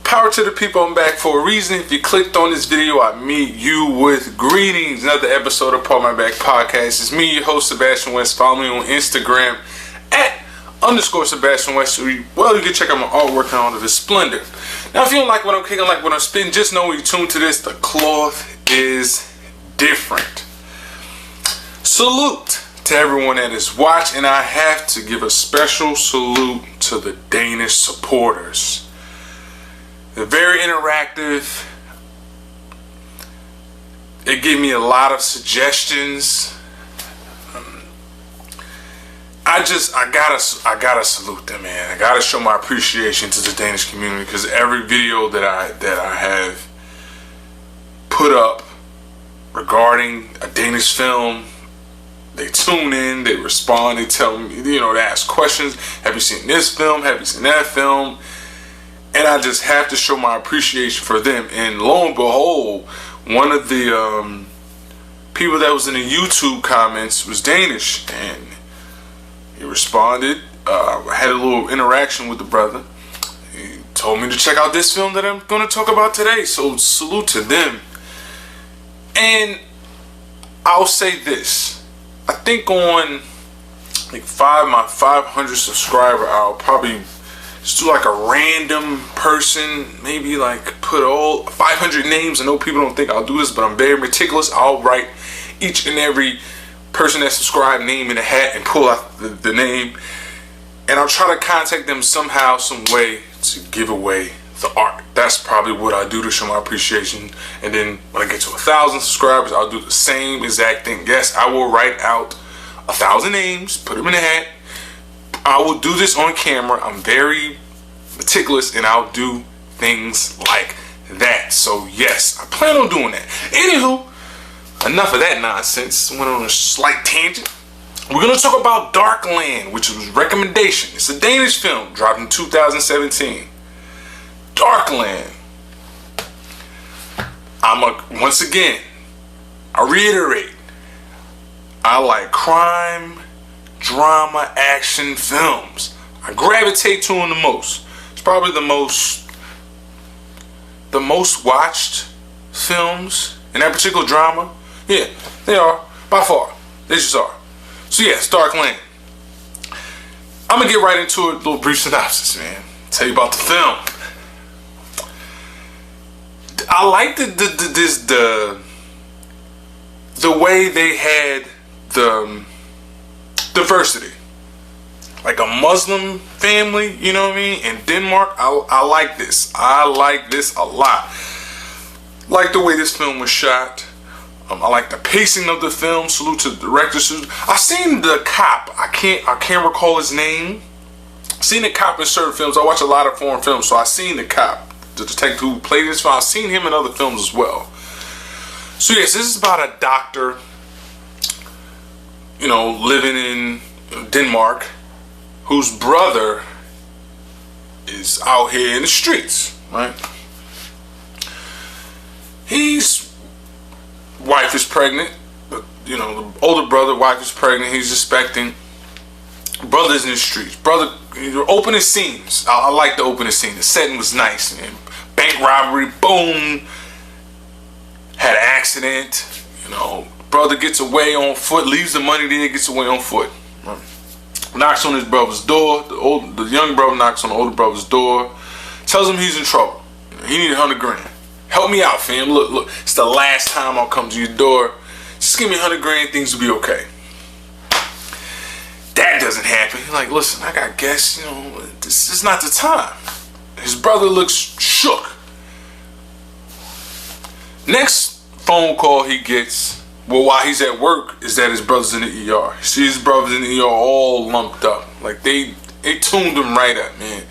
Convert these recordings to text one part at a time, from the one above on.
Power to the people, I'm back for a reason. If you clicked on this video, I meet you with greetings. Another episode of Part My Back Podcast. It's me, your host, Sebastian West. Follow me on Instagram at _Sebastian West. Well, you can check out my artwork on all of its splendor. Now, if you don't like what I'm kicking, like what I'm spitting, just know when you tune to this, the cloth is different. Salute to everyone that is watching. I have to give a special salute to the Danish supporters. They're very interactive. They give me a lot of suggestions. I gotta salute them, man. I gotta show my appreciation to the Danish community, because every video that I have put up regarding a Danish film, they tune in, they respond, they tell me, they ask questions. Have you seen this film? Have you seen that film? And I just have to show my appreciation for them. And lo and behold, one of the people that was in the YouTube comments was Danish, and he responded. I had a little interaction with the brother. He told me to check out this film that I'm going to talk about today. So salute to them. And I'll say this. I think on like my 500 subscriber, I'll probably just do like a random person, maybe like put all 500 names. I know people don't think I'll do this, but I'm very meticulous. I'll write each and every person that subscribed name in a hat and pull out the name, and I'll try to contact them somehow, some way to give away the art. That's probably what I do to show my appreciation. And then when I get to 1,000 subscribers, I'll do the same exact thing. Yes, I will write out 1,000 names, put them in a hat. I will do this on camera. I'm very meticulous, and I'll do things like that. So yes, I plan on doing that. Anywho, enough of that nonsense. Went on a slight tangent. We're going to talk about Darkland, which was a recommendation. It's a Danish film, dropped in 2017. Darkland. Once again, I reiterate, I like crime, drama, action films. I gravitate to them the most. It's probably the most watched films in that particular drama. Yeah, they are, by far. They just are. So yes, Darkland. I'm gonna get right into it. A little brief synopsis, man. Tell you about the film. I like the way they had the diversity. Like a Muslim family, you know what I mean? In Denmark, I like this. I like this a lot. Like the way this film was shot. I like the pacing of the film. Salute to the director. I seen the cop. I can't recall his name. Seen the cop in certain films. I watch a lot of foreign films, so I seen the cop, the detective who played this film. I've seen him in other films as well. So yes, this is about a doctor, living in Denmark, whose brother is out here in the streets, right? His wife is pregnant, but the older brother, wife is pregnant. He's expecting. Brother's in the streets. Brother, opening scenes. I like the opening scene. The setting was nice, man. Bank robbery, boom. Had an accident. Brother gets away on foot, leaves the money there, gets away on foot. Right. Knocks on his brother's door. The young brother knocks on the older brother's door. Tells him he's in trouble. He needs 100 grand. Help me out, fam. Look, it's the last time I'll come to your door. Just give me 100 grand, things will be okay. That doesn't happen. He's like, listen, I got guests, this is not the time. His brother looks shook. Next phone call he gets, while he's at work, is that his brother's in the ER. See his brother's in the ER all lumped up. Like they tuned him right up, man.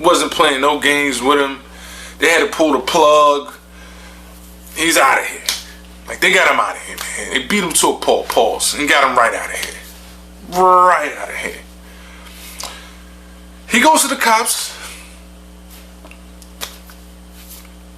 Wasn't playing no games with him. They had to pull the plug. He's out of here. Like, they got him out of here, man. They beat him to a pulse and got him right out of here. Right out of here. He goes to the cops.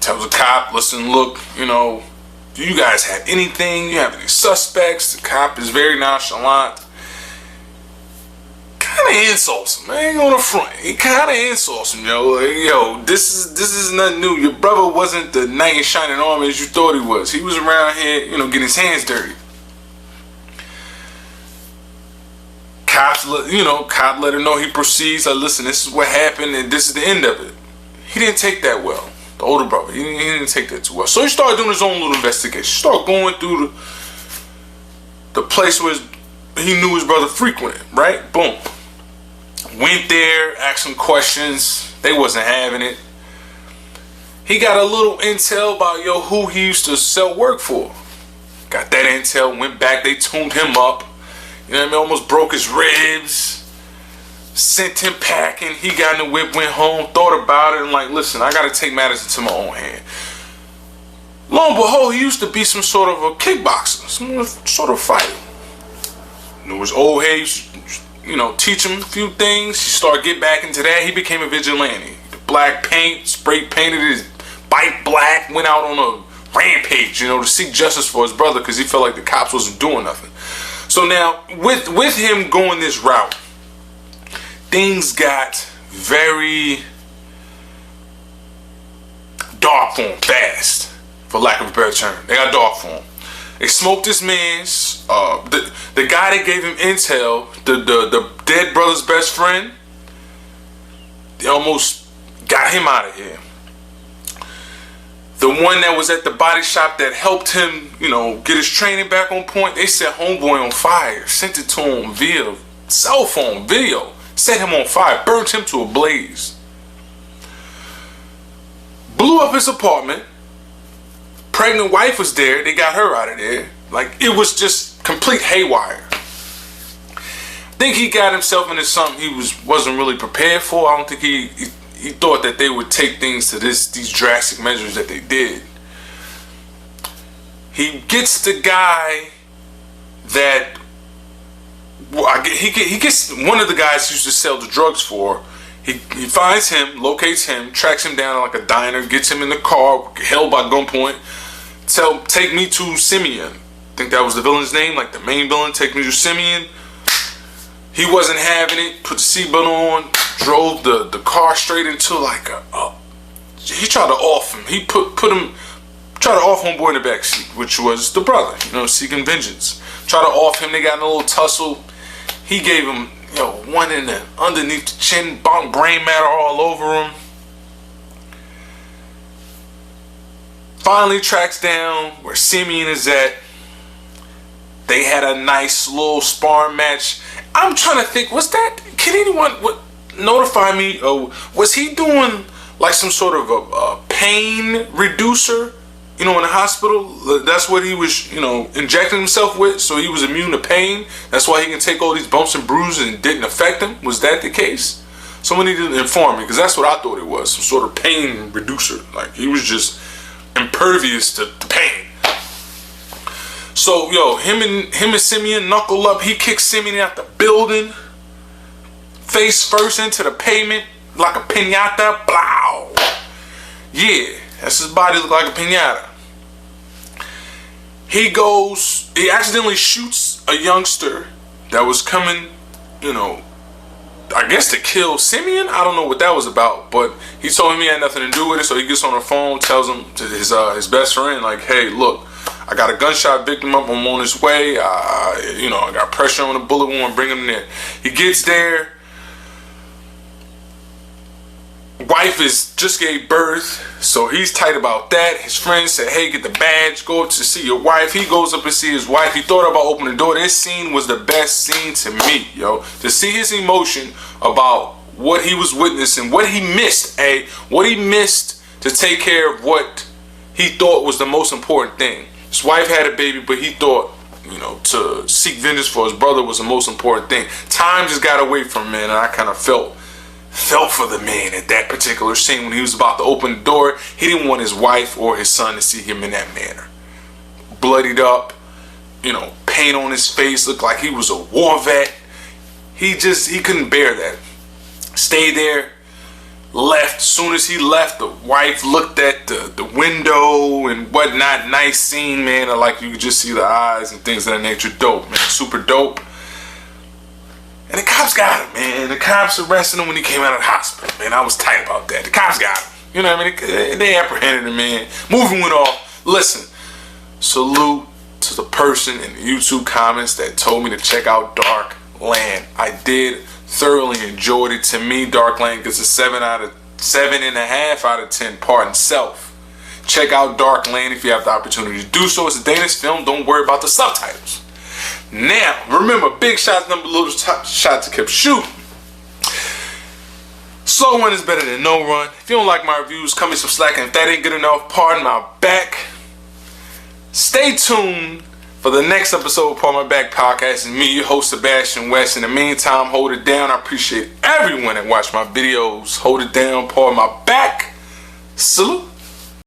Tells the cop, listen, look, do you guys have anything? You have any suspects? The cop is very nonchalant. Kind of of insults him. I ain't on the front. He kind of insults him, yo. Like, yo, this is nothing new. Your brother wasn't the knight in shining armor as you thought he was. He was around here, you know, getting his hands dirty. Cop let him know he proceeds. Like, listen, this is what happened, and this is the end of it. He didn't take that well. The older brother, he didn't take that too well. So he started doing his own little investigation. He started going through the place where he knew his brother frequented, right? Boom. Went there, asked some questions. They wasn't having it. He got a little intel about, yo, who he used to sell work for. Got that intel, went back, they tuned him up. You know what I mean? Almost broke his ribs. Sent him packing. He got in the whip, went home, thought about it, and like, listen, I gotta take matters into my own hand. Lo and behold, he used to be some sort of a kickboxer, some sort of fighter. Knew his old head, you know, teach him a few things. He started getting back into that. He became a vigilante. The black paint, spray painted his bike black, went out on a rampage, you know, to seek justice for his brother because he felt like the cops wasn't doing nothing. So now, with him going this route, things got very dark for him fast, for lack of a better term. They got dark for him. They smoked this man's, the guy that gave him intel, the dead brother's best friend, they almost got him out of here. The one that was at the body shop that helped him, you know, get his training back on point, they set homeboy on fire, sent it to him via cell phone video, set him on fire, burnt him to a blaze. Blew up his apartment. Pregnant wife was there. They got her out of there. Like, it was just complete haywire. I think he got himself into something he wasn't really prepared for. I don't think he thought that they would take things to these drastic measures that they did. He gets the guy that he gets one of the guys he used to sell the drugs for. He finds him, locates him, tracks him down like a diner, gets him in the car, held by gunpoint. Take me to Simeon. I think that was the villain's name, like the main villain. Take me to Simeon. He wasn't having it. Put the seatbelt on. Drove the car straight into like he tried to off him. He tried to off homeboy in the backseat, which was the brother, you know, seeking vengeance. Tried to off him. They got in a little tussle. He gave him, you know, one in the underneath the chin, brain matter all over him. Finally tracks down where Simeon is at. They had a nice little sparring match. I'm trying to think, can anyone notify me? Was he doing like some sort of a pain reducer, you know, in the hospital? That's what he was, you know, injecting himself with, so he was immune to pain. That's why he can take all these bumps and bruises and it didn't affect him. Was that the case? Someone needed to inform me, because that's what I thought it was, some sort of pain reducer. Like, he was just impervious to pain. So, yo, him and Simeon knuckle up. He kicks Simeon out the building, face first into the pavement like a piñata. Blow. Yeah, that's his body look like a piñata. He accidentally shoots a youngster that was coming, you know, I guess to kill Simeon. I don't know what that was about, but he told him he had nothing to do with it. So he gets on the phone, tells him to his best friend, like, hey, look, I got a gunshot victim up. I'm on his way. You know, I got pressure on the bullet wound. Bring him there. He gets there. Wife just gave birth, so he's tight about that. His friend said, hey, get the badge, go up to see your wife. He goes up and see his wife. He thought about opening the door. This scene was the best scene to me, yo. To see his emotion about what he was witnessing, what he missed, what he missed to take care of what he thought was the most important thing. His wife had a baby, but he thought, you know, to seek vengeance for his brother was the most important thing. Time just got away from him, man, and I kind of felt for the man at that particular scene when he was about to open the door. He didn't want his wife or his son to see him in that manner. Bloodied up, you know, paint on his face, looked like he was a war vet. He couldn't bear that. Stayed there, left. Soon as he left, the wife looked at the window and whatnot. Nice scene, man. Like, you could just see the eyes and things of that nature. Dope, man. Super dope. And the cops got him, man. The cops arrested him when he came out of the hospital, man. I was tight about that. The cops got him. You know what I mean? They apprehended him, man. Movie went off. Listen, salute to the person in the YouTube comments that told me to check out Darkland. I did thoroughly enjoyed it. To me, Darkland gets a 7.5 out of 10. Pardon self. Check out Darkland if you have the opportunity to do so. It's a Danish film. Don't worry about the subtitles. Now, remember, big shots, number little shots, I kept shooting. Slow run is better than no run. If you don't like my reviews, cut me some slack. And if that ain't good enough, pardon my back. Stay tuned for the next episode of Pardon My Back podcast. And me, your host, Sebastian West. In the meantime, hold it down. I appreciate everyone that watched my videos. Hold it down. Pardon my back. Salute.